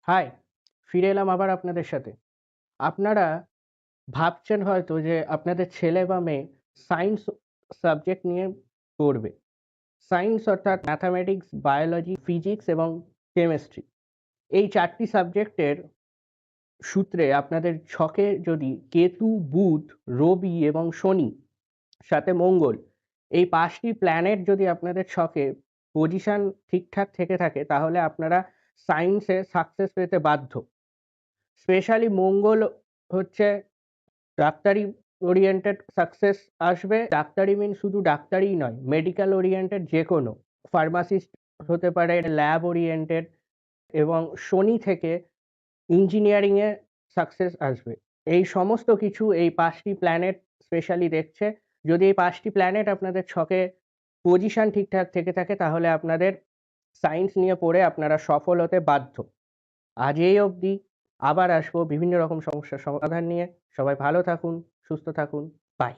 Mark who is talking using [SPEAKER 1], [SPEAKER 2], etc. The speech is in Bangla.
[SPEAKER 1] হাই! ফিরে এলাম আবার আপনাদের সাথে। আপনারা ভাবছেন হয়তো যে আপনাদের ছেলে বা মেয়ে সায়েন্স সাবজেক্ট নিয়ে পড়বে। সায়েন্স অর্থাৎ ম্যাথমেটিক্স, বায়োলজি, ফিজিক্স এবং কেমিস্ট্রি। এই ৪ টি সাবজেক্টের সূত্রে আপনাদের ছকে যদি কেতু, বুধ, রবি এবং শনি সাথে মঙ্গল এই ৫ টি প্ল্যানেট যদি আপনাদের ছকে পজিশন ঠিকঠাক থেকে থাকে তাহলে আপনারা সায়েন্সে সাকসেস পেতে বাধ্য। স্পেশালি মঙ্গল হচ্ছে ডাক্তারি ওরিয়েন্টেড সাকসেস আসবে। ডাক্তারি শুধু ডাক্তারিই নয়, মেডিকেল ওরিয়েন্টেড যেকোনো। ফার্মাসিস্ট হতে পারে, ল্যাব ওরিয়েন্টেড এবং শনি থেকে ইঞ্জিনিয়ারিং এ সাকসেস আসবে। এই সমস্ত কিছু এই ৫ টি প্ল্যানেট স্পেশালি দেখছে। যদি এই ৫ টি প্ল্যানেট আপনাদের ছকে পজিশন ঠিকঠাক থেকে থাকে তাহলে আপনাদের সায়েন্স নিয়ে পড়ে আপনারা সফল হতে বাধ্য। আজ এই অবধি। আবার আসবো বিভিন্ন রকম সমস্যার সমাধান নিয়ে। সবাই ভালো থাকুন, সুস্থ থাকুন। বাই।